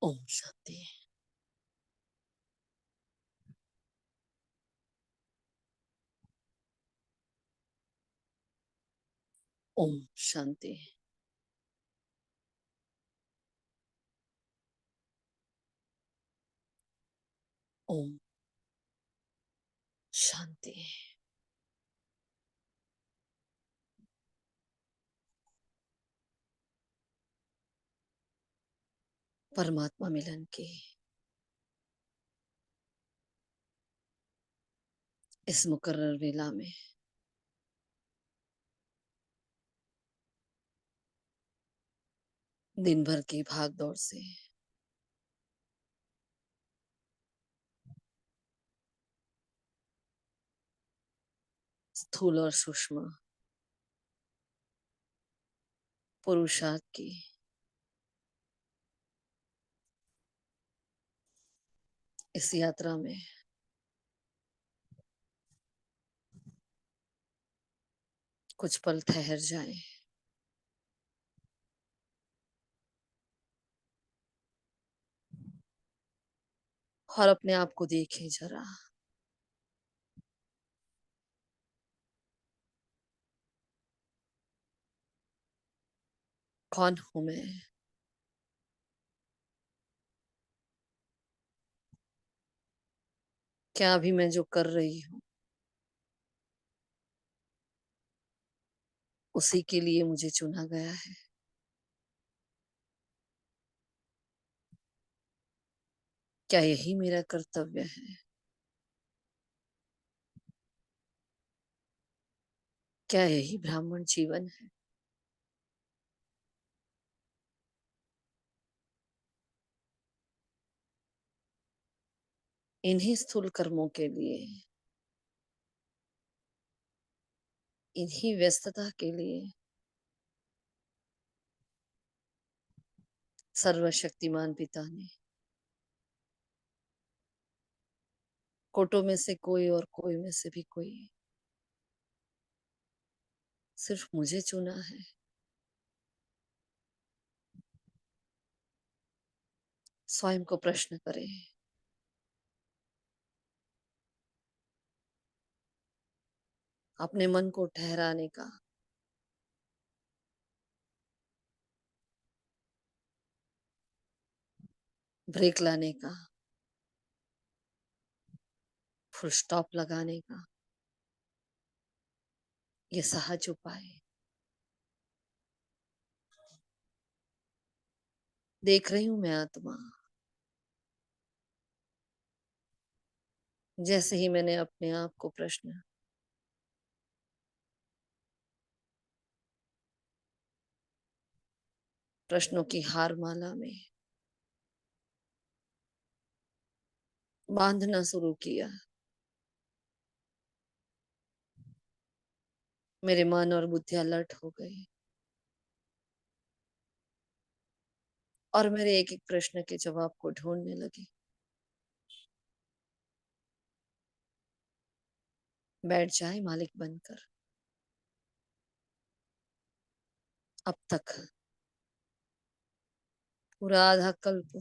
ओम शांति। ओम शांति। ओम शांति। परमात्मा मिलन की इस मुकर्रर वेला में दिन भर की भाग दौड़ से स्थूल और सूक्ष्म पुरुषार्थ की इस यात्रा में कुछ पल ठहर जाएं और अपने आप को देखें जरा। कौन हूं मैं? क्या अभी मैं जो कर रही हूं उसी के लिए मुझे चुना गया है? क्या यही मेरा कर्तव्य है? क्या यही ब्राह्मण जीवन है? इन्हीं स्थूल कर्मों के लिए, इन्हीं व्यस्तता के लिए सर्वशक्तिमान पिता ने कोटों में से कोई और कोई में से भी कोई सिर्फ मुझे चुना है। स्वयं को प्रश्न करें, अपने मन को ठहराने का, ब्रेक लाने का, फुल स्टॉप लगाने का ये सहज उपाय। देख रही हूं मैं आत्मा। जैसे ही मैंने अपने आप को प्रश्नों की हार माला में बांधना शुरू किया, मेरे मन और बुद्धि अलर्ट हो गई और मेरे एक एक प्रश्न के जवाब को ढूंढने लगी। बैठ जाए मालिक बनकर। अब तक पूरा आधा कल्प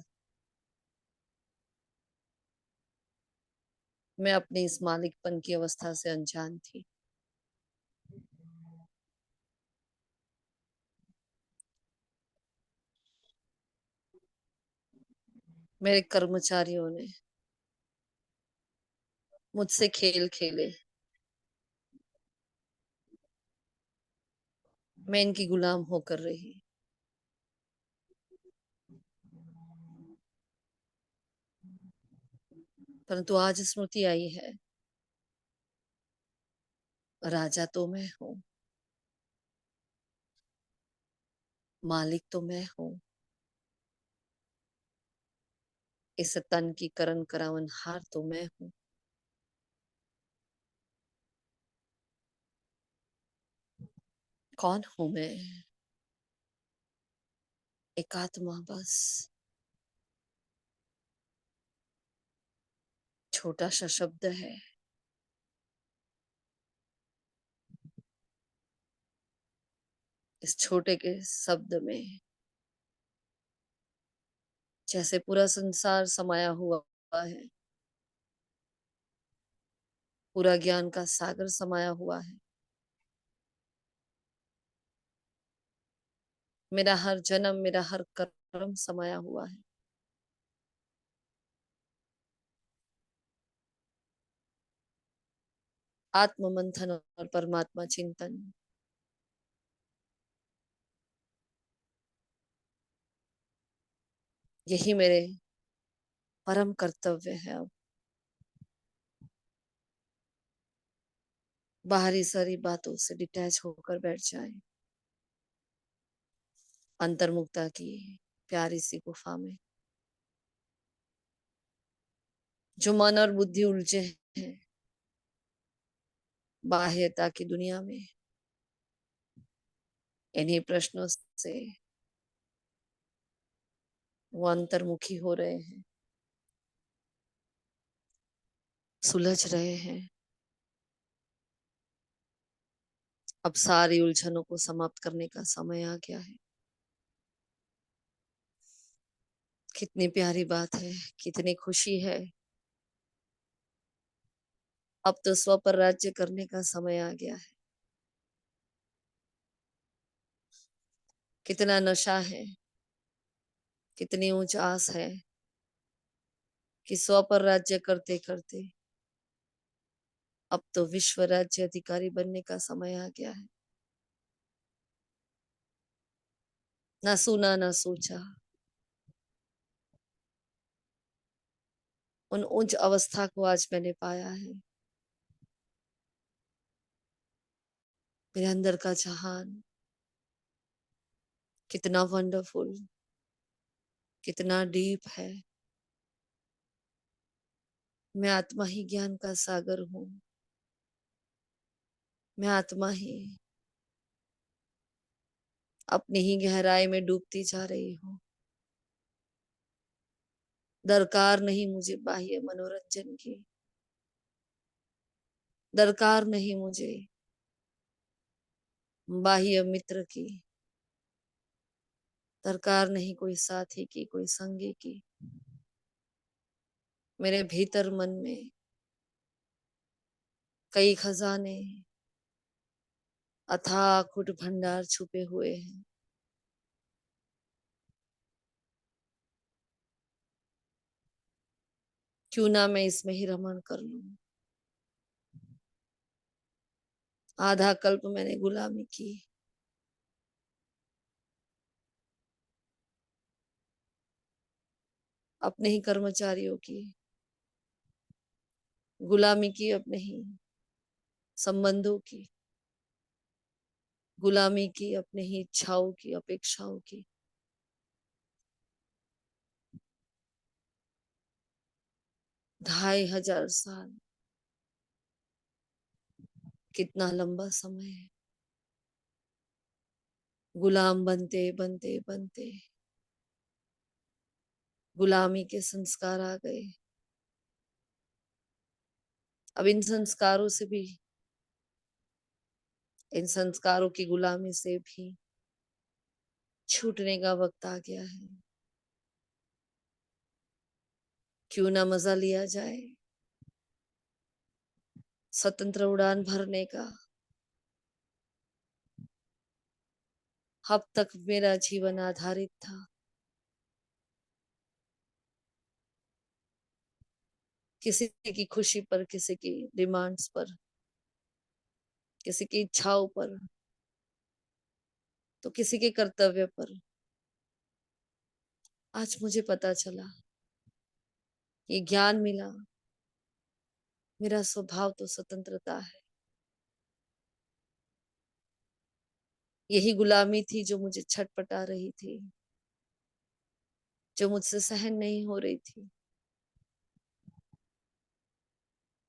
मैं अपनी इस मालिकपन की अवस्था से अनजान थी। मेरे कर्मचारियों ने मुझसे खेल खेले, मैं इनकी गुलाम होकर रही। परंतु आज स्मृति आई है, राजा तो मैं हूँ, मालिक तो मैं हूँ, इस तन की करण करावन हार तो मैं हूँ। कौन हूं मैं? एक आत्मा बस, छोटा सा शब्द है। इस छोटे के शब्द में जैसे पूरा संसार समाया हुआ है, पूरा ज्ञान का सागर समाया हुआ है। मेरा हर जन्म, मेरा हर कर्म समाया हुआ है। आत्म मंथन और परमात्मा चिंतन, यही मेरे परम कर्तव्य है। अब बाहरी सारी बातों से डिटैच होकर बैठ जाए अंतर्मुक्ता की प्यारी सी गुफा में। जो मन और बुद्धि उलझे हैं बाह्यता की दुनिया में, इन्हीं प्रश्नों से वो अंतर्मुखी हो रहे हैं, सुलझ रहे हैं। अब सारी उलझनों को समाप्त करने का समय आ गया है। कितनी प्यारी बात है, कितनी खुशी है। अब तो स्व पर राज्य करने का समय आ गया है। कितना नशा है, कितनी ऊंच आस है कि स्व पर राज्य करते करते अब तो विश्व राज्य अधिकारी बनने का समय आ गया है। ना सुना ना सोचा, उन उच्च अवस्था को आज मैंने पाया है। मेरे अंदर का जहान कितना वंडरफुल, कितना डीप है। मैं आत्मा ही ज्ञान का सागर हूँ। मैं आत्मा ही अपनी ही गहराई में डूबती जा रही हूँ। दरकार नहीं मुझे बाह्य मनोरंजन की, दरकार नहीं मुझे बाह्य मित्र की, दरकार नहीं कोई साथी की, कोई संगी की। मेरे भीतर मन में कई खजाने, अथाह कुट भंडार छुपे हुए हैं। क्यों ना मैं इसमें ही रमण कर लूं। आधा कल्प मैंने गुलामी की, अपने ही कर्मचारियों की गुलामी की, अपने ही संबंधों की गुलामी की, अपने ही इच्छाओं की, अपेक्षाओं की। 2500 साल कितना लंबा समय है। गुलाम बनते बनते बनते गुलामी के संस्कार आ गए। अब इन संस्कारों से भी, इन संस्कारों की गुलामी से भी छूटने का वक्त आ गया है। क्यों ना मजा लिया जाए स्वतंत्र उड़ान भरने का। अब तक मेरा जीवन आधारित था किसी की खुशी पर, किसी की डिमांड्स पर, किसी की इच्छाओं पर, तो किसी के कर्तव्य पर। आज मुझे पता चला, ये ज्ञान मिला, मेरा स्वभाव तो स्वतंत्रता है। यही गुलामी थी जो मुझे छटपटा रही थी, जो मुझसे सहन नहीं हो रही थी।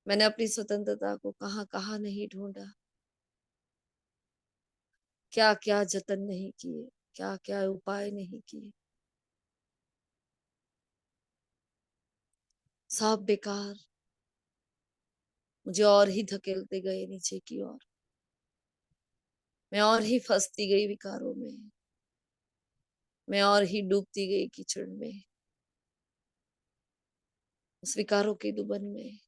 मैंने अपनी स्वतंत्रता को कहां कहां नहीं ढूंढा, क्या क्या जतन नहीं किए, क्या क्या उपाय नहीं किए, सब बेकार। मुझे और ही धकेलते गए नीचे की ओर। मैं और ही फंसती गई विकारों में, मैं और ही डूबती गई कीचड़ में। उस विकारों की दुबन में।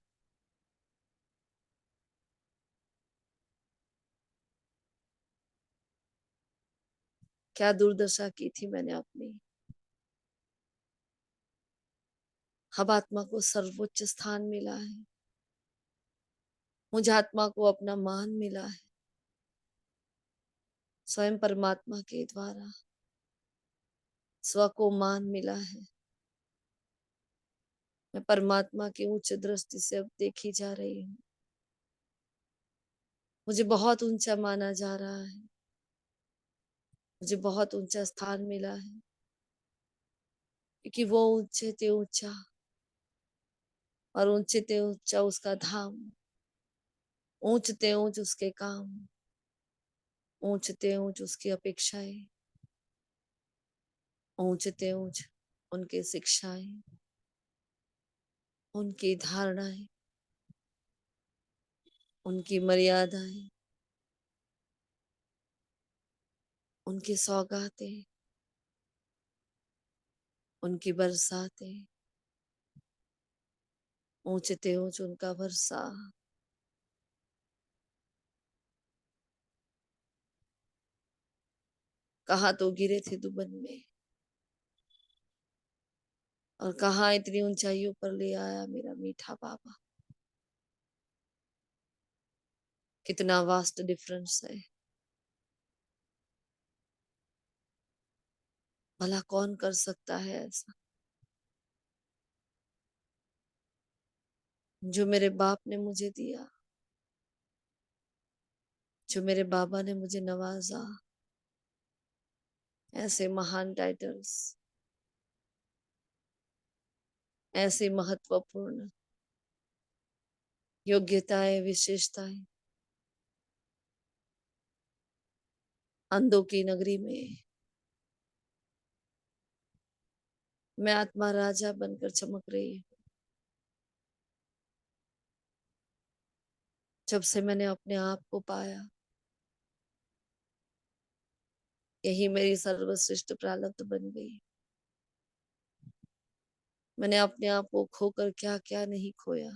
क्या दुर्दशा की थी मैंने अपनी। अब आत्मा को सर्वोच्च स्थान मिला है, मुझे आत्मा को अपना मान मिला है स्वयं परमात्मा के द्वारा। स्व को मान मिला है। मैं परमात्मा की उच्च दृष्टि से अब देखी जा रही हूँ। मुझे बहुत ऊंचा माना जा रहा है, मुझे बहुत ऊंचा स्थान मिला है, क्योंकि वो ऊंचे ते ऊंचा और ऊंचे ते ऊंचा उसका धाम, ऊंच ते ऊंच उसके काम, ऊंच ते ऊंच उसकी अपेक्षाएं, ऊंच ते ऊंच उनकी शिक्षाएं, उनकी धारणाएं, उनकी मर्यादाएं, उनकी सौगातें, उनकी बरसातें, ऊंच ते ऊंच उनका वर्षा। कहाँ तो गिरे थे दुबन में, और कहाँ इतनी ऊंचाइयों पर ले आया मेरा मीठा बाबा। कितना वास्ट डिफरेंस है। भला कौन कर सकता है ऐसा, जो मेरे बाप ने मुझे दिया, जो मेरे बाबा ने मुझे नवाजा। ऐसे महान टाइटल्स, ऐसे महत्वपूर्ण योग्यताएं, विशेषताएं, अंधों की नगरी में मैं आत्मा राजा बनकर चमक रही हूँ। जब से मैंने अपने आप को पाया, यही मेरी सर्वश्रेष्ठ प्रारब्ध बन गई। मैंने अपने आप को खोकर क्या क्या नहीं खोया।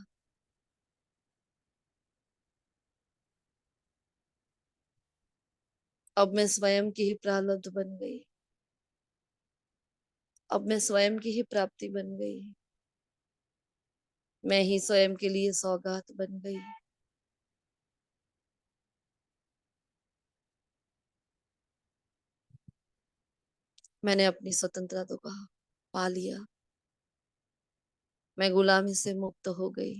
अब मैं स्वयं की ही प्रारब्ध बन गई, अब मैं स्वयं की ही प्राप्ति बन गई, मैं ही स्वयं के लिए सौगात बन गई। मैंने अपनी स्वतंत्रता को पा लिया, मैं गुलामी से मुक्त हो गई।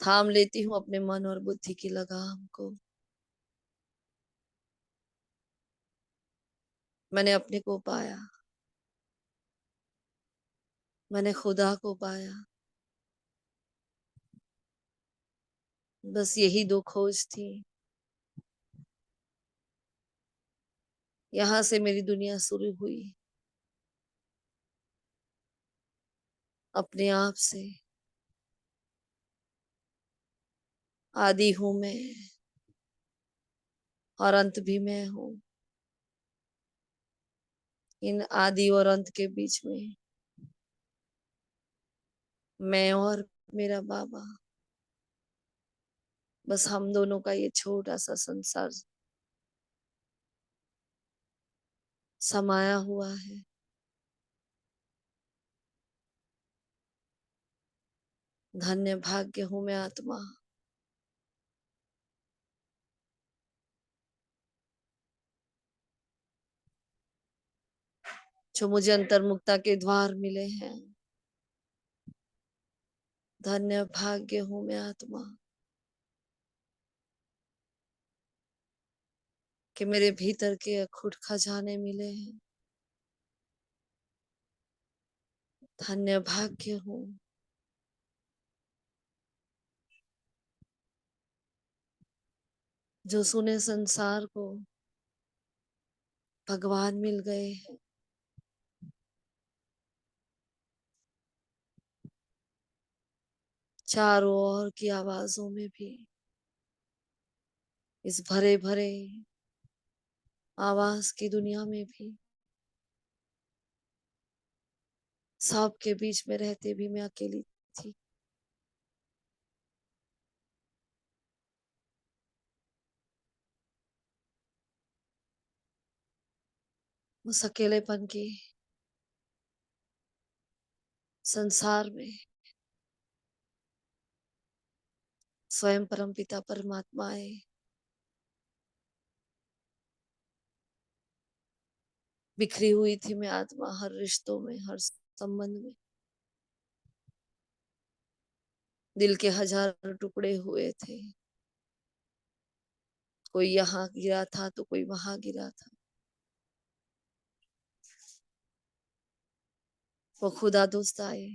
थाम लेती हूँ अपने मन और बुद्धि की लगाम को। मैंने अपने को पाया, मैंने खुदा को पाया। बस यही दो खोज थी। यहां से मेरी दुनिया शुरू हुई, अपने आप से। आदि हूं मैं और अंत भी मैं हूँ। इन आदि और अंत के बीच में मैं और मेरा बाबा, बस हम दोनों का ये छोटा सा संसार समाया हुआ है। धन्य भाग्य हूं मैं आत्मा, जो मुझे अंतर्मुक्ता के द्वार मिले हैं। धन्य भाग्य हूं मैं आत्मा, कि मेरे भीतर के अखुट खजाने मिले हैं। धन्य भाग्य हूँ जो सुने संसार को भगवान मिल गए हैं। चारों ओर की आवाजों में भी, इस भरे भरे आवाज की दुनिया में भी सबके बीच में रहते भी मैं अकेली थी। उस अकेलेपन की संसार में स्वयं परमपिता परमात्मा आए। बिखरी हुई थी मैं आत्मा, हर रिश्तों में, हर संबंध में। दिल के हजार टुकड़े हुए थे, कोई यहाँ गिरा था तो कोई वहां गिरा था। वो खुदा दोस्त आए,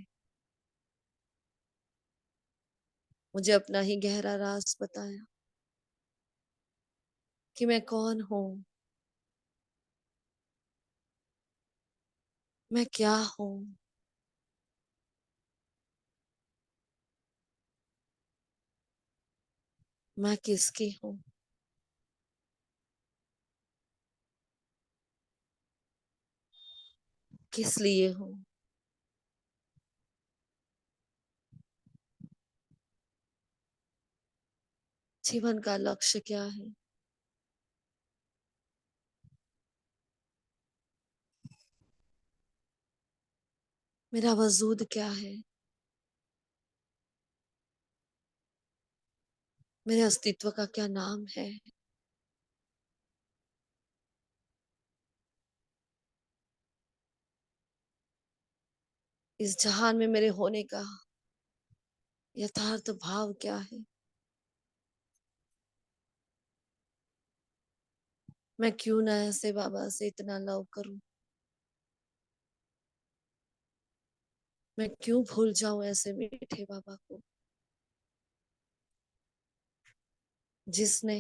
मुझे अपना ही गहरा राज बताया कि मैं कौन हूँ, मैं क्या हूँ, मैं किसकी हूँ, किस लिए हूँ। जीवन का लक्ष्य क्या है, मेरा वजूद क्या है, मेरे अस्तित्व का क्या नाम है। इस जहान में मेरे होने का यथार्थ भाव क्या है। मैं क्यों ना ऐसे बाबा से इतना लव करूं, मैं क्यों भूल जाऊं ऐसे मीठे बाबा को, जिसने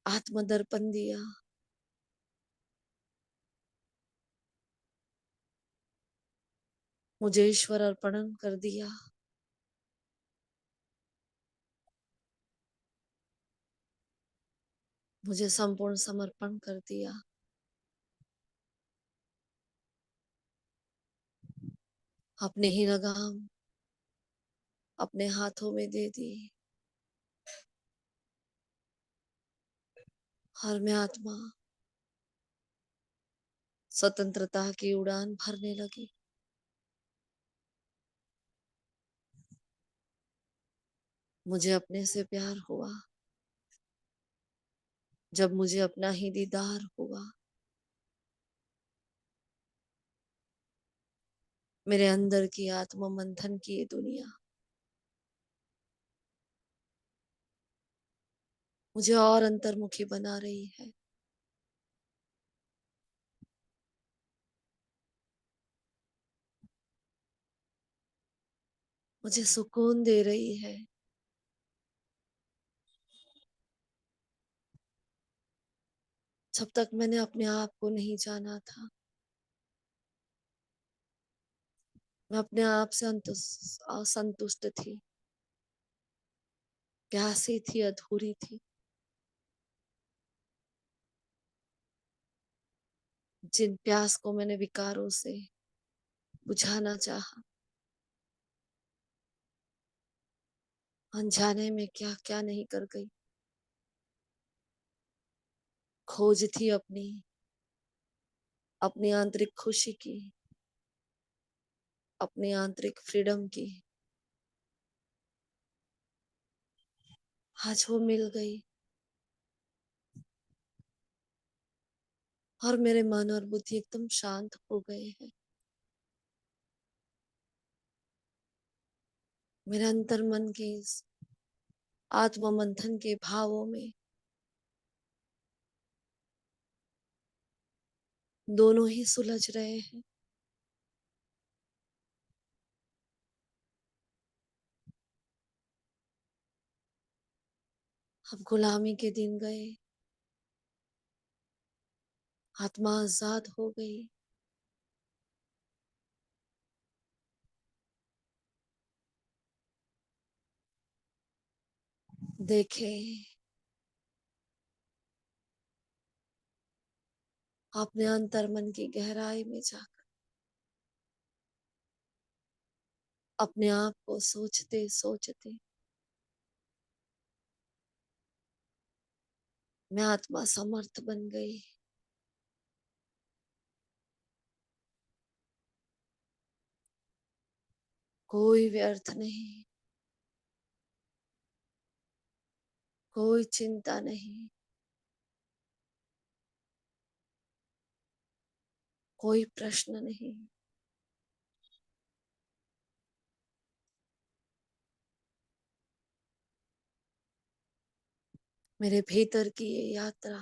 आत्मदर्पण दिया, मुझे ईश्वर अर्पण कर दिया। मुझे संपूर्ण समर्पण कर दिया। अपने ही लगाम अपने हाथों में दे दी, और मैं आत्मा स्वतंत्रता की उड़ान भरने लगी। मुझे अपने से प्यार हुआ जब मुझे अपना ही दीदार हुआ। मेरे अंदर की आत्म मंथन की ये दुनिया मुझे और अंतर्मुखी बना रही है। मुझे सुकून दे रही है। जब तक मैंने अपने आप को नहीं जाना था, मैं अपने आप से असंतुष्ट थी, प्यासी थी, अधूरी थी। जिन प्यास को मैंने विकारों से बुझाना चाहा, अनजाने में क्या क्या नहीं कर गई। खोज थी अपनी अपनी आंतरिक खुशी की, अपनी आंतरिक फ्रीडम की। आज वो मिल गई, और मेरे मन और बुद्धि एकदम शांत हो गए हैं। मेरे अंतर मन के इस आत्म मंथन के भावों में दोनों ही सुलझ रहे हैं। अब गुलामी के दिन गए, आत्मा आजाद हो गई। देखे अपने अंतर मन की गहराई में जाकर अपने आप को सोचते सोचते मैं आत्मा समर्थ बन गई। कोई व्यर्थ नहीं, कोई चिंता नहीं, कोई प्रश्न नहीं। मेरे भीतर की ये यात्रा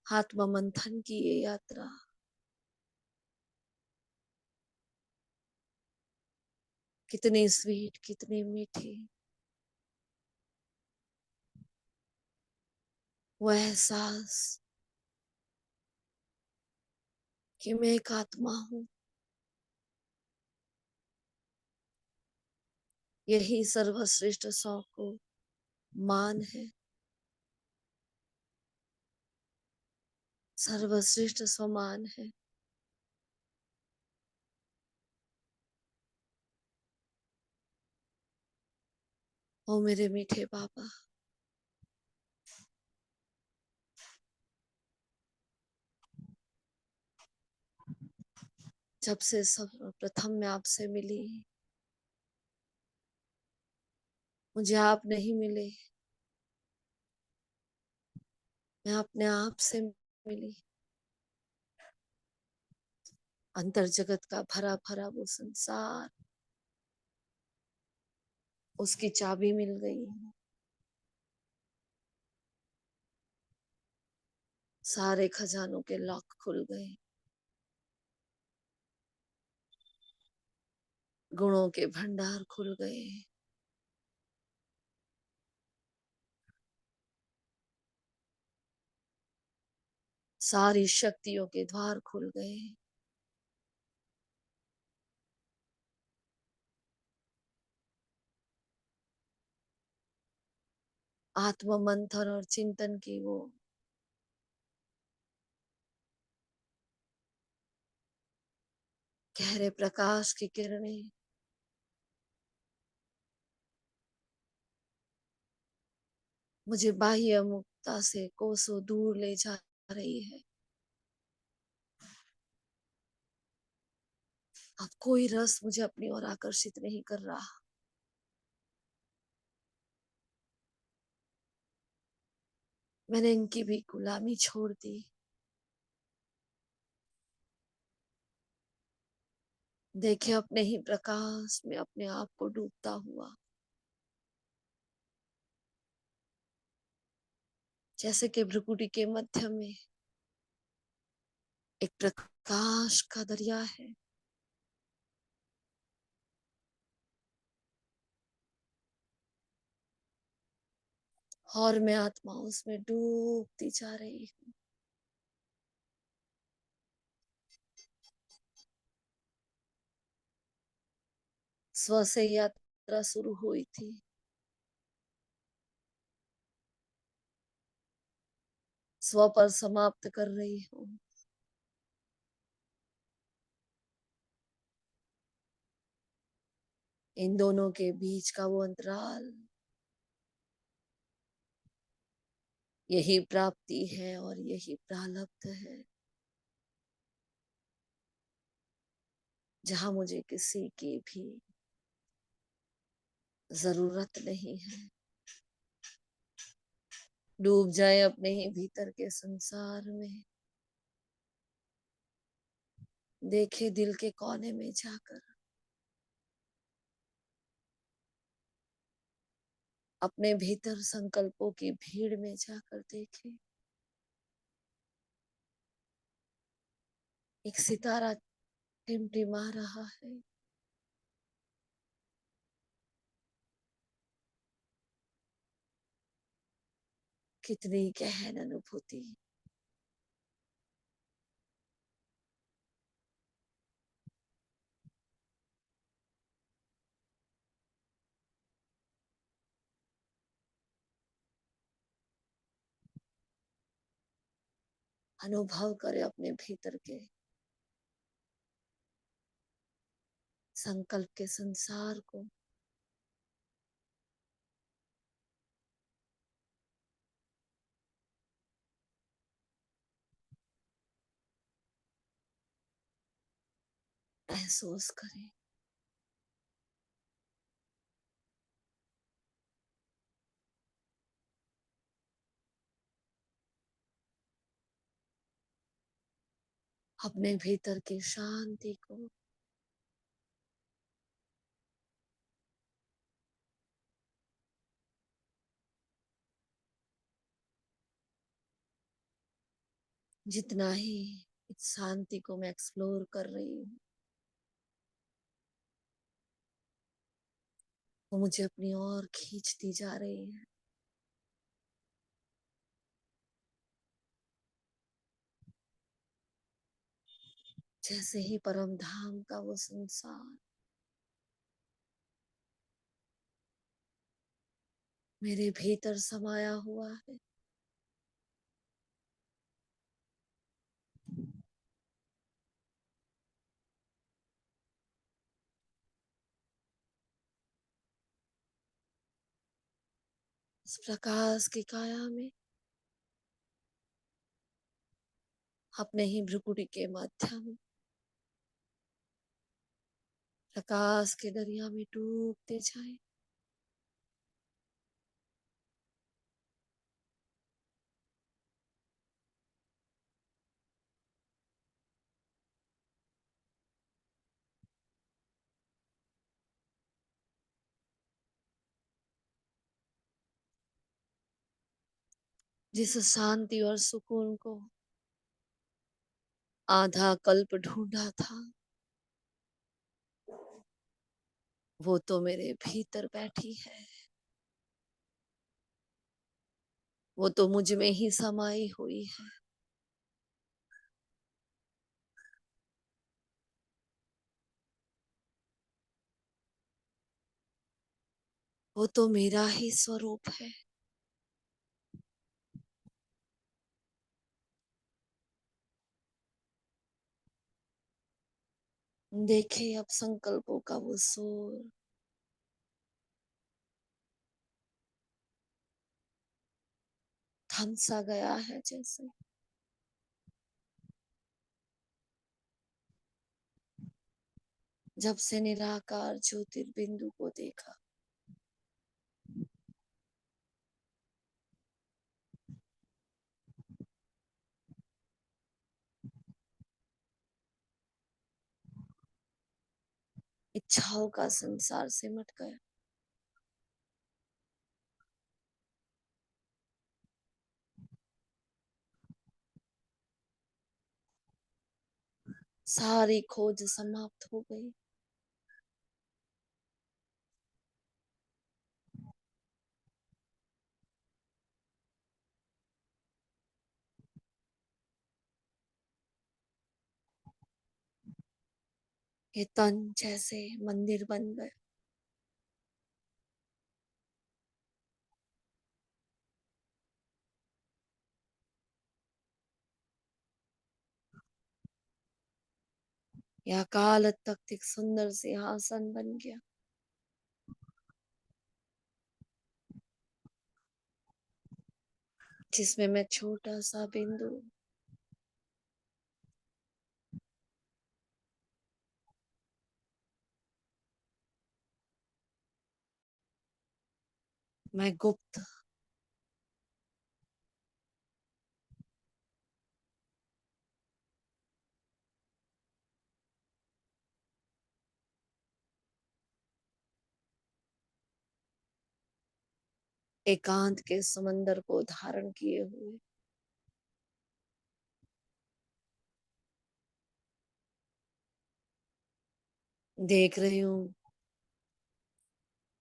आत्म मंथन की ये यात्रा कितनी स्वीट, कितनी मीठी। वो एहसास कि मैं एक आत्मा हूँ, यही सर्वश्रेष्ठ सौ को मान है। सर्वश्रेष्ठ समान है। ओ मेरे मीठे बाबा, जब से सर्वप्रथम मैं आपसे मिली, मुझे आप नहीं मिले, मैं अपने आप से मिली। अंतर जगत का भरा भरा वो संसार, उसकी चाबी मिल गई। सारे खजानों के लॉक खुल गए। गुणों के भंडार खुल गए। सारी शक्तियों के द्वार खुल गए। आत्म मंथन और चिंतन की वो गहरे प्रकाश की किरणें मुझे बाह्य मुक्ता से कोसों दूर ले जा रही है। अब कोई रस मुझे अपनी ओर आकर्षित नहीं कर रहा। मैंने इनकी भी गुलामी छोड़ दी। देखे अपने ही प्रकाश में अपने आप को डूबता हुआ, जैसे कि भ्रुकुटी के मध्य में एक प्रकाश का दरिया है। और मैं आत्मा उसमें डूबती जा रही हूँ। स्व से यात्रा शुरू हुई थी, स्व पर समाप्त कर रही हूँ। इन दोनों के बीच का वो अंतराल, यही प्राप्ति है और यही प्रारब्ध है, जहां मुझे किसी की भी जरूरत नहीं है। डूब जाए अपने ही भीतर के संसार में, देखे दिल के कोने में जाकर, अपने भीतर संकल्पों की भीड़ में जाकर देखे एक सितारा टिमटिमा रहा है। कितनी गहन अनुभूति। अनुभव करे अपने भीतर के संकल्प के संसार को महसूस करें। अपने भीतर की शांति को जितना ही इस शांति को मैं एक्सप्लोर कर रही हूँ, वो मुझे अपनी ओर खींचती जा रही है। जैसे ही परम धाम का वो संसार मेरे भीतर समाया हुआ है। इस प्रकाश की काया में अपने ही भ्रुकुटी के माध्यम प्रकाश के दरिया में डूबते जाए। जिस शांति और सुकून को आधा कल्प ढूंढा था, वो तो मेरे भीतर बैठी है। वो तो मुझ में ही समाई हुई है। वो तो मेरा ही स्वरूप है। देखे अब संकल्पों का वो शोर थम सा गया है। जैसे जब से निराकार ज्योतिर्बिंदु को देखा, इच्छाओं का संसार सिमट गया। सारी खोज समाप्त हो गई। ये तन जैसे मंदिर बन गए। यह काल तख्त एक सुंदर सिंहासन बन गया, जिसमें मैं छोटा सा बिंदु मैं गुप्त एकांत के समंदर को धारण किए हुए देख रही हूँ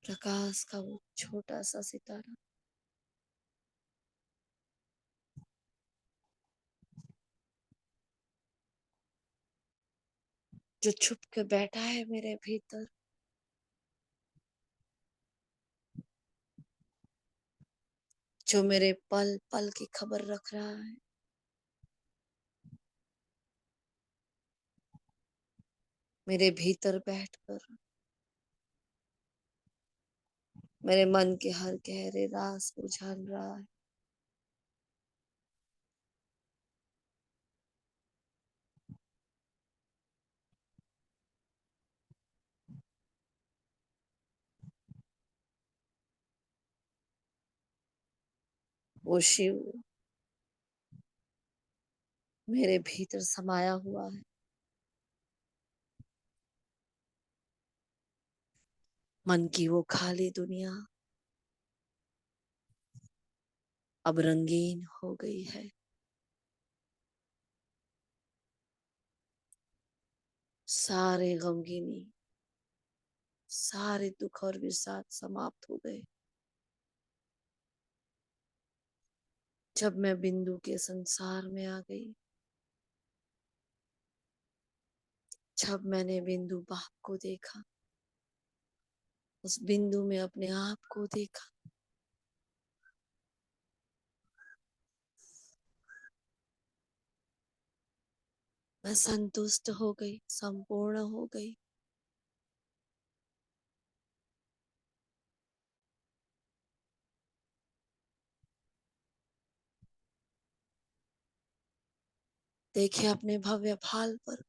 प्रकाश का वो छोटा सा सितारा, जो छुप के बैठा है मेरे भीतर। जो मेरे पल पल की खबर रख रहा है। मेरे भीतर बैठकर मेरे मन के हर गहरे राज को जान रहा है। वो शिव मेरे भीतर समाया हुआ है। मन की वो खाली दुनिया अब रंगीन हो गई है। सारे गमगीनी, सारे दुख और विषाद समाप्त हो गए जब मैं बिंदु के संसार में आ गई। जब मैंने बिंदु बाप को देखा, उस बिंदु में अपने आप को देखा, मैं संतुष्ट हो गई, संपूर्ण हो गई। देखिए अपने भव्य भाल पर,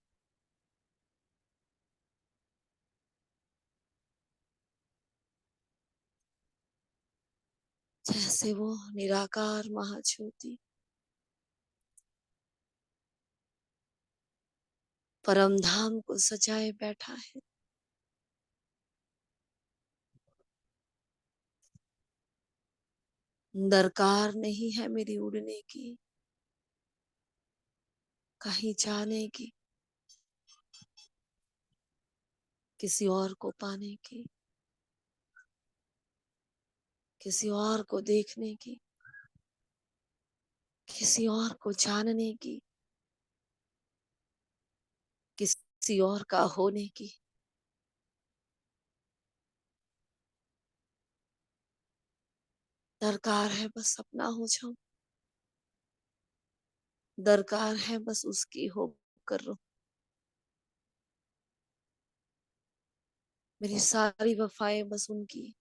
जैसे वो निराकार महाज्योति परम धाम को सजाए बैठा है। दरकार नहीं है मेरी उड़ने की, कहीं जाने की, किसी और को पाने की, किसी और को देखने की, किसी और को जानने की, किसी और का होने की। दरकार है बस अपना हो जाऊं, दरकार है बस उसकी हो कर रहूं। मेरी सारी वफाएं बस उनकी,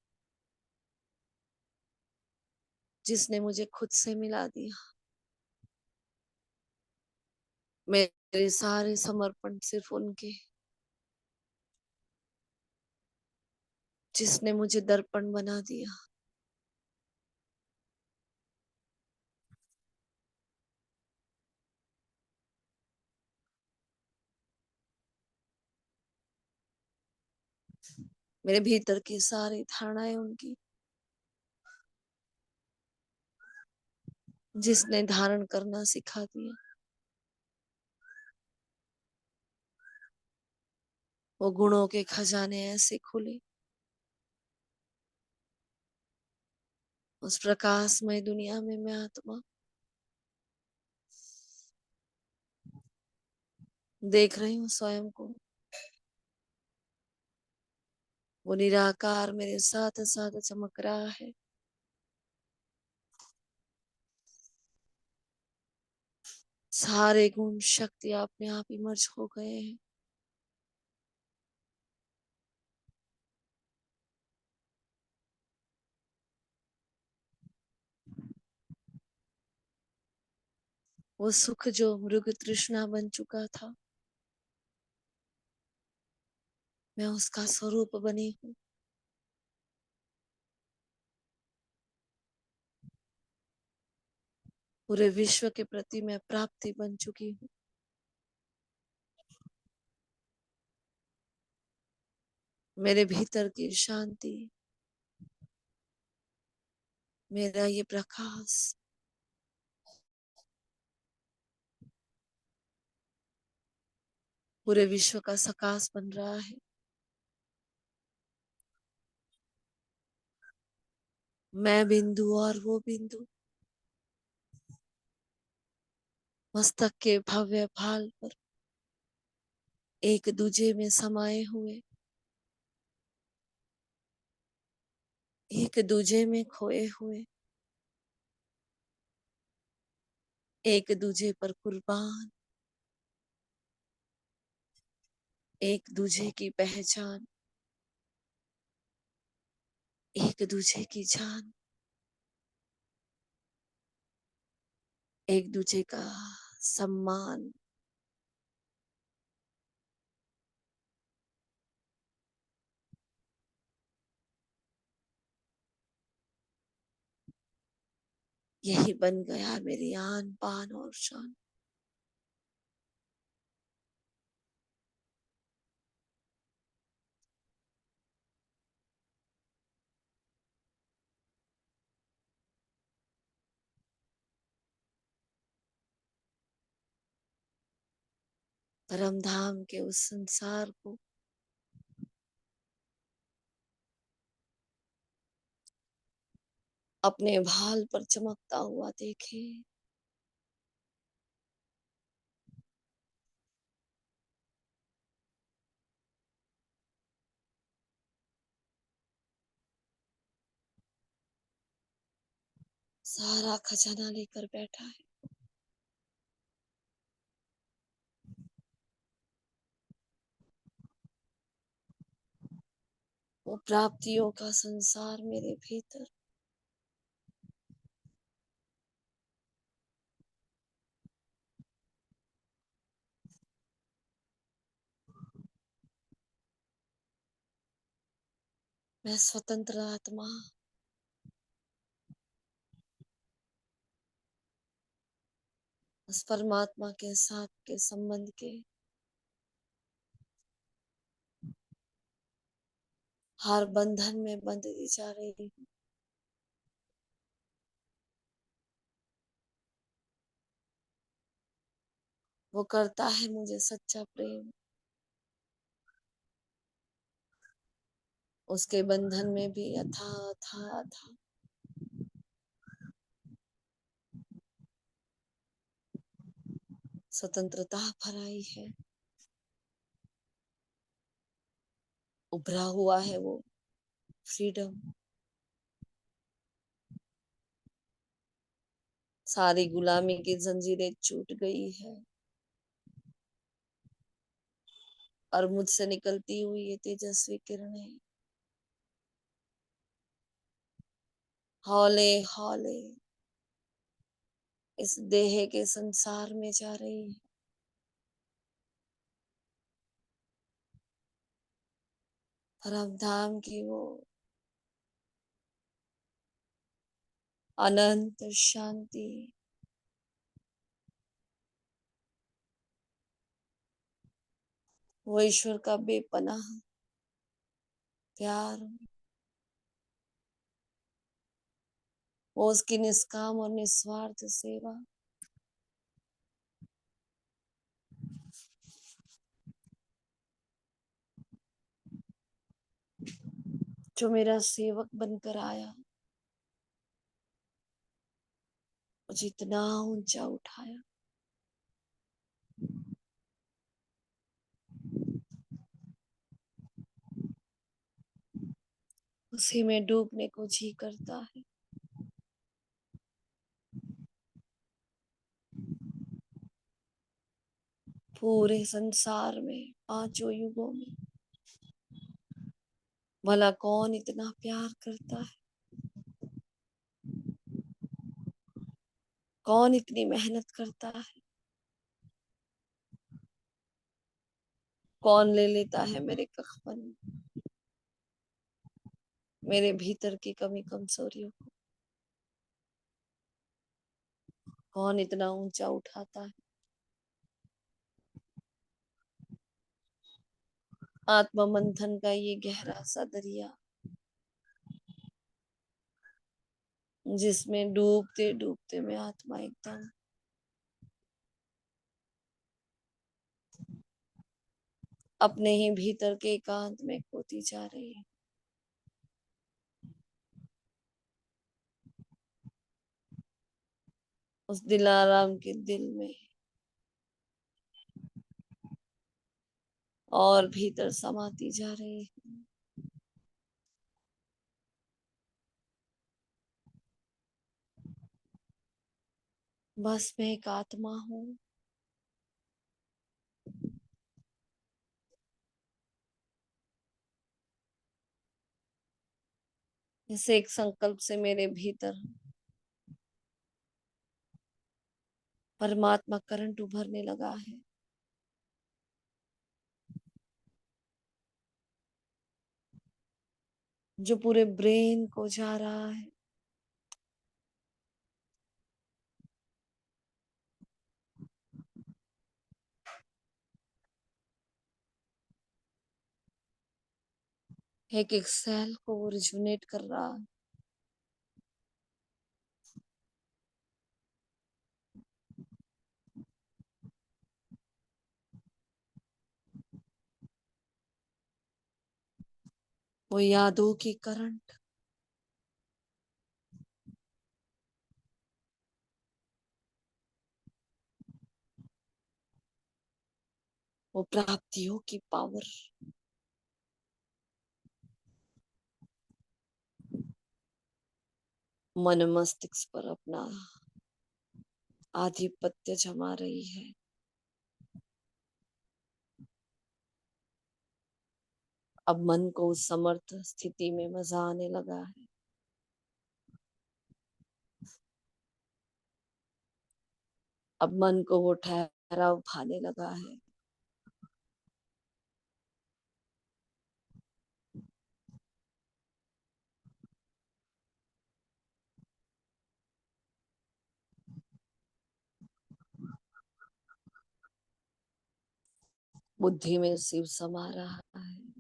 जिसने मुझे खुद से मिला दिया। मेरे सारे समर्पण सिर्फ उनके, जिसने मुझे दर्पण बना दिया। मेरे भीतर की सारी धारणाएं उनकी, जिसने धारण करना सिखा दिया। वो गुणों के खजाने ऐसे खुले, उस प्रकाशमय दुनिया में मैं आत्मा देख रही हूँ स्वयं को। वो निराकार मेरे साथ साथ चमक रहा है। सारे गुण शक्ति अपने आप ही मर्ज हो गए हैं। वो सुख जो मृग तृष्णा बन चुका था, मैं उसका स्वरूप बनी हूँ। पूरे विश्व के प्रति मैं प्राप्ति बन चुकी हूँ। मेरे भीतर की शांति, मेरा ये प्रकाश पूरे विश्व का सकाश बन रहा है। मैं बिंदु और वो बिंदु मस्तक के भव्य भाल पर एक दूजे में समाये हुए, एक दूजे में खोए हुए, एक दूजे पर कुर्बान, एक दूजे की पहचान, एक दूजे की जान, एक दूजे का सम्मान। यही बन गया मेरी आन बान और शान। परम धाम के उस संसार को अपने भाल पर चमकता हुआ देखे। सारा खजाना लेकर बैठा है। वो प्राप्तियों का संसार मेरे भीतर। मैं स्वतंत्र आत्मा उस परमात्मा के साथ के संबंध के हर बंधन में बंधती जा रही हूँ। वो करता है मुझे सच्चा प्रेम। उसके बंधन में भी अथा अथा अथा स्वतंत्रता भराई है। उभरा हुआ है वो फ्रीडम। सारी गुलामी की जंजीरें छूट गई है और मुझसे निकलती हुई ये तेजस्वी किरणें हौले हौले इस देह के संसार में जा रही है। परम धाम की वो अनंत शांति, वो ईश्वर का बेपनाह प्यार, वो उसकी निष्काम और निस्वार्थ सेवा, जो मेरा सेवक बनकर आया, मुझे इतना ऊंचा उठाया। उसी में डूबने को जी करता है। पूरे संसार में पांचों युगों में भला कौन इतना प्यार करता है, कौन इतनी मेहनत करता है, कौन ले लेता है मेरे कखपन, मेरे भीतर की कमी कमजोरियों को, कौन इतना ऊंचा उठाता है। आत्म मंथन का ये गहरा सा दरिया, जिसमें डूबते डूबते मैं आत्मा एकदम अपने ही भीतर के एकांत में खोती जा रही है। उस दिलाराम के दिल में और भीतर समाती जा रही है। बस मैं एक आत्मा हूँ, इस एक संकल्प से मेरे भीतर परमात्मा करंट उभरने लगा है, जो पूरे ब्रेन को जा रहा है। एक एक सेल को वो रिजुनेट कर रहा है। वो यादों की करंट, वो प्राप्तियों की पावर, मन मस्तिष्क पर अपना आधिपत्य जमा रही है। अब मन को उस समर्थ स्थिति में मजा आने लगा है। अब मन को वो ठहराव भाने लगा है। बुद्धि में शिव समा रहा है।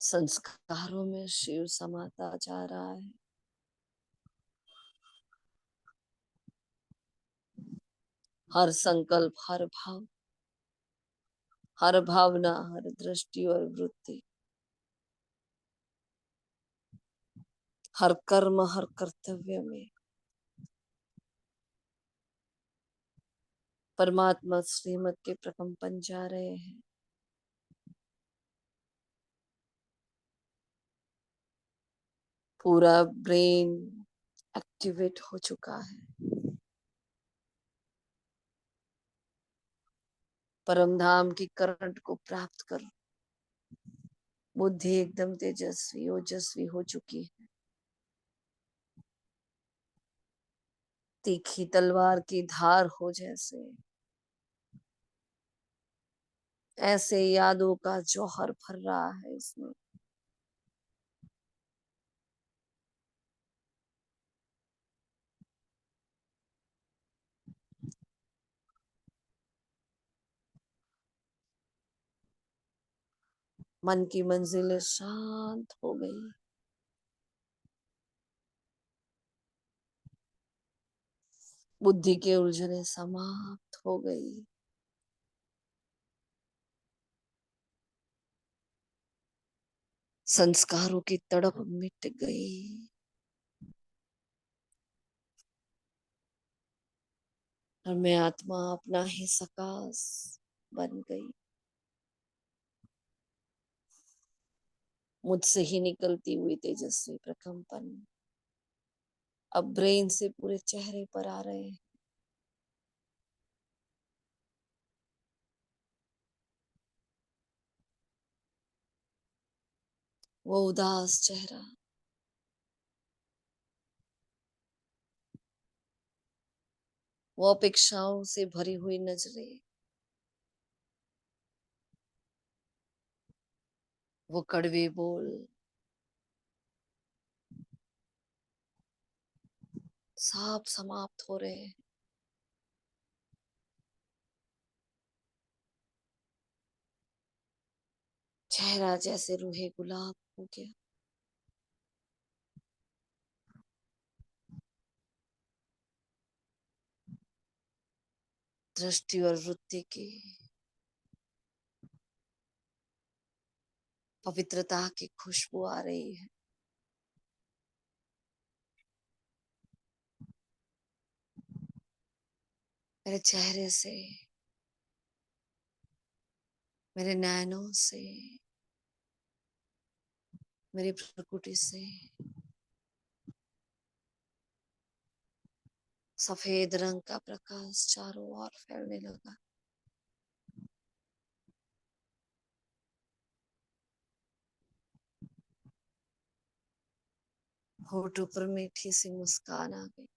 संस्कारों में शिव समाता जा रहा है। हर संकल्प, हर भाव, हर भावना, हर दृष्टि और वृत्ति, हर कर्म, हर कर्तव्य में परमात्मा श्रीमत के प्रकंपन जा रहे हैं। पूरा ब्रेन एक्टिवेट हो चुका है। परम धाम की करंट को प्राप्त कर बुद्धि एकदम तेजस्वी ओजस्वी हो चुकी है। तीखी तलवार की धार हो जैसे, ऐसे यादों का जौहर भर रहा है इसमें। मन की मंजिलें शांत हो गई। बुद्धि के उलझने समाप्त हो गई। संस्कारों की तड़प मिट गई। और मैं आत्मा अपना ही सकाश बन गई। मुझसे ही निकलती हुई तेजस्वी प्रकंपन अब ब्रेन से पूरे चेहरे पर आ रहे हैं। वो उदास चेहरा, वो अपेक्षाओं से भरी हुई नजरें, वो कड़वे बोल सब समाप्त हो रहे हैं। चेहरा जैसे रूहे गुलाब हो गया। दृष्टि और वृत्ति की पवित्रता की खुशबू आ रही है। मेरे चेहरे से, मेरे नैनों से, मेरी प्रकृति से सफेद रंग का प्रकाश चारों ओर फैलने लगा। होठों पर मीठी सी मुस्कान आ गई।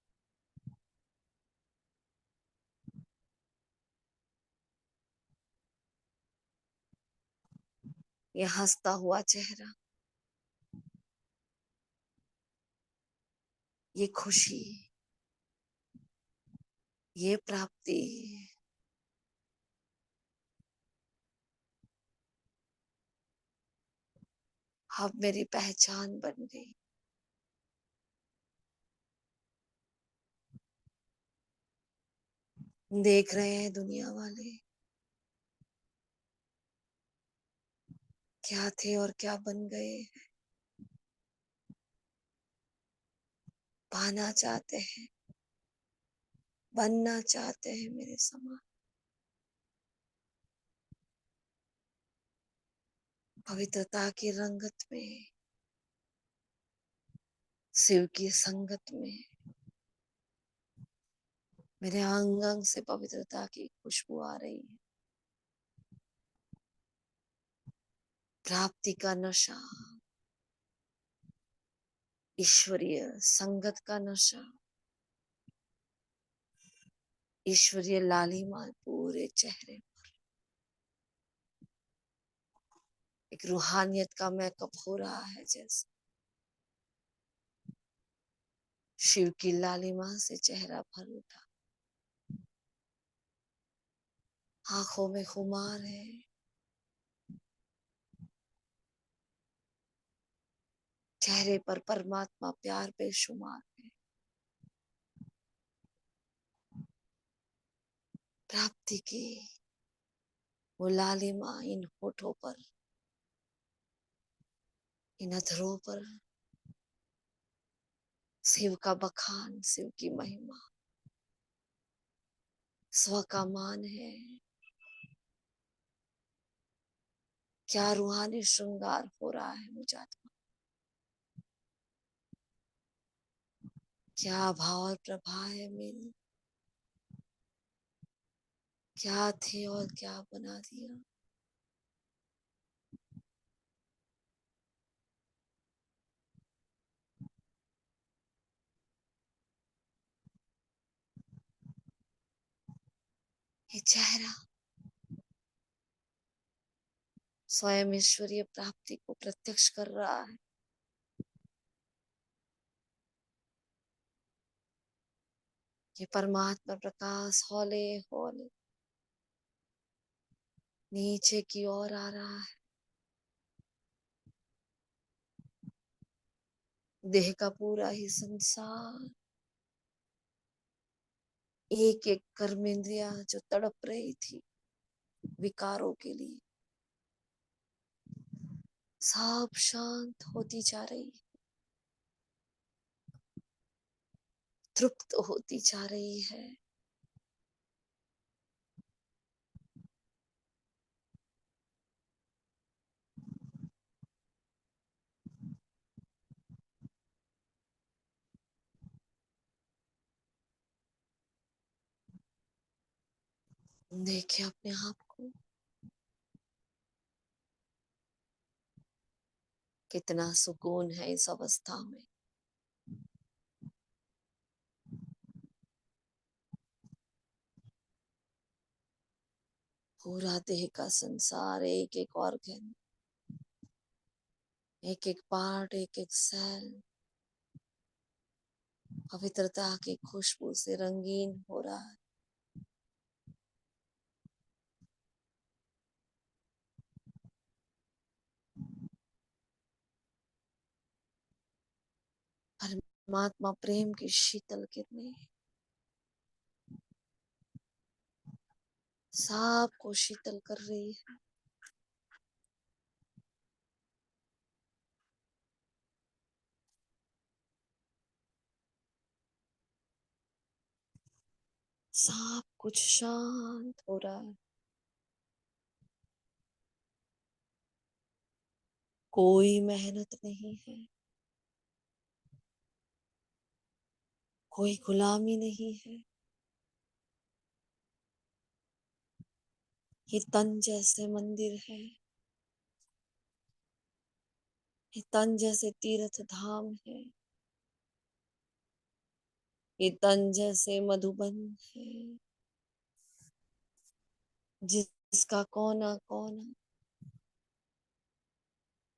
ये हंसता हुआ चेहरा, ये खुशी, ये प्राप्ति, अब मेरी पहचान बन गई। देख रहे हैं दुनिया वाले, क्या थे और क्या बन गए। पाना चाहते हैं, बनना चाहते हैं मेरे समान। पवित्रता की रंगत में, शिव की संगत में, मेरे अंग अंग से पवित्रता की खुशबू आ रही है। प्राप्ति का नशा, ईश्वरीय संगत का नशा, ईश्वरीय लालिमा पूरे चेहरे, एक रूहानियत का मेकअप हो रहा है। जैसे शिव की लालिमा से चेहरा भर उठा, आंखों में खुमार है, चेहरे पर परमात्मा प्यार बेशुमार है। प्राप्ति की वो लालिमा इन होठों पर, इन अधरों पर, शिव का बखान, शिव की महिमा, स्व का मान है। क्या रूहानी श्रृंगार हो रहा है मुझे आत्मा, क्या भाव और प्रभा है मेरी, क्या थी और क्या बना दिया। ये चेहरा स्वयं ईश्वरीय प्राप्ति को प्रत्यक्ष कर रहा है। ये परमात्मा प्रकाश हौले हौले नीचे की ओर आ रहा है। देह का पूरा ही संसार, एक एक कर्मेंद्रिया जो तड़प रही थी विकारों के लिए, सब शांत होती जा रही है, तृप्त होती जा रही है। देखिए अपने आप को, कितना सुकून है इस अवस्था में। पूरा देह का संसार, एक एक ऑर्गन, एक एक पार्ट, एक एक सेल पवित्रता की खुशबू से रंगीन हो रहा है। परमात्मा प्रेम की शीतल किरणें सबको शीतल कर रही है। सब कुछ शांत हो रहा है। कोई मेहनत नहीं है, कोई गुलामी नहीं है। ये तन जैसे मंदिर है, ये तन जैसे तीर्थ धाम है। ये तन जैसे मधुबन है, जिसका कोना कोना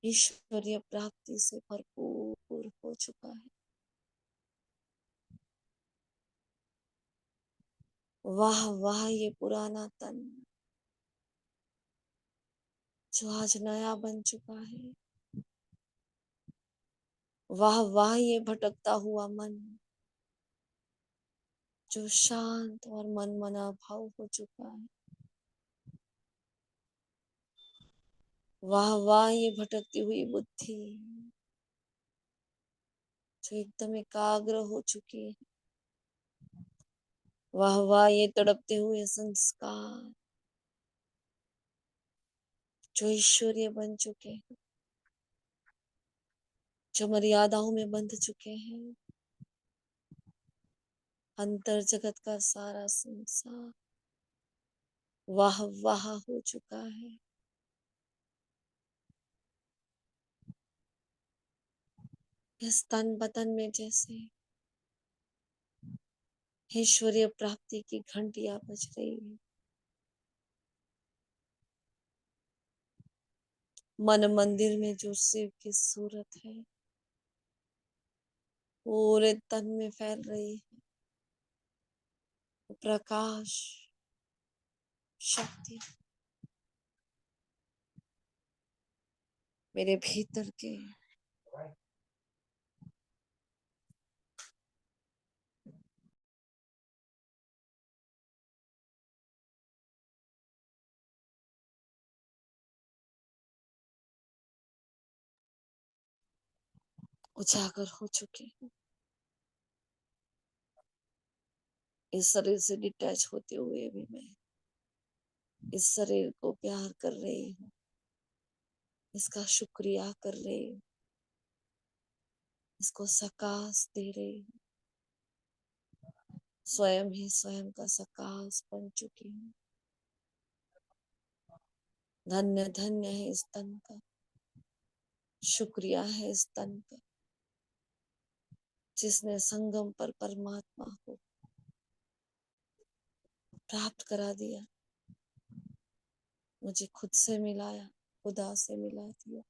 ईश्वरीय प्राप्ति से भरपूर हो चुका है। वाह वाह ये पुराना तन जो आज नया बन चुका है। वाह वाह ये भटकता हुआ मन जो शांत और मनमना भाव हो चुका है। वाह वाह ये भटकती हुई बुद्धि जो एकदम एकाग्र हो चुकी है। वाह वाह ये तड़पते हुए संस्कार जो ईश्वरीय बन चुके हैं, जो मर्यादाओं में बंध चुके हैं। अंतर जगत का सारा संसार वाह वाह हो चुका है। इस तन बतन में जैसे ईश्वरीय प्राप्ति की घंटियां बज रही है। मन मंदिर में जो शिव की सूरत है पूरे तन में फैल रही है। प्रकाश शक्ति मेरे भीतर के उजागर हो चुके हैं। इस शरीर से डिटैच होते हुए भी मैं इस शरीर को प्यार कर रही हूँ, इसका शुक्रिया कर रही हूँ, इसको सकाश दे रही हूँ। स्वयं ही स्वयं का सकाश बन चुकी हूँ। धन्य धन्य है इस तन का, शुक्रिया है इस तन का जिसने संगम पर परमात्मा को प्राप्त करा दिया, मुझे खुद से मिलाया, खुदा से मिला दिया।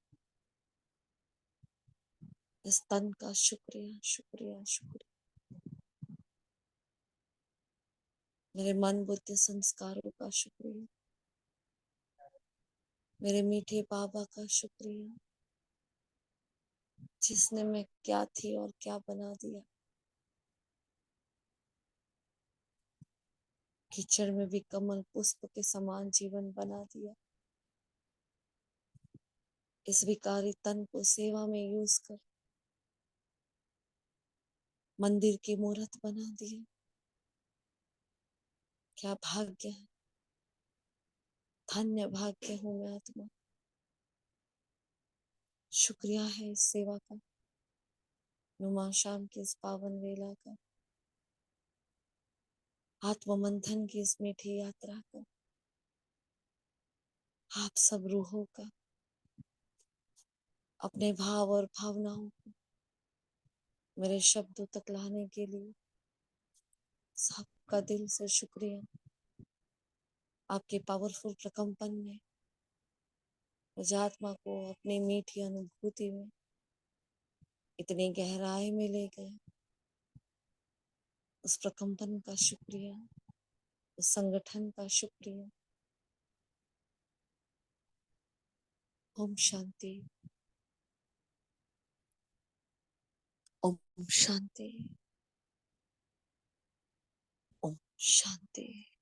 इस तन का शुक्रिया शुक्रिया शुक्रिया। मेरे मन बुद्धि संस्कारों का शुक्रिया, मेरे मीठे बाबा का शुक्रिया जिसने मैं क्या थी और क्या बना दिया। कीचड़ में भी कमल पुष्प के समान जीवन बना दिया। इस विकारी तन को सेवा में यूज कर मंदिर की मूर्त बना दिया। क्या भाग्य है, धन्य भाग्य हूँ मैं आत्मा। शुक्रिया है इस सेवा का, नुमा शाम की इस पावन वेला का, आत्म मंथन की इस मीठी यात्रा का, आप सब रूहों का, अपने भाव और भावनाओं को मेरे शब्दों तक लाने के लिए सबका दिल से शुक्रिया। आपके पावरफुल प्रकंपन में मुझ आत्मा को अपनी मीठी अनुभूति में इतनी गहराई में ले गए। उस प्रकंपन का शुक्रिया, उस संगठन का शुक्रिया। ओम शांति, ओम शांति, ओम शांति।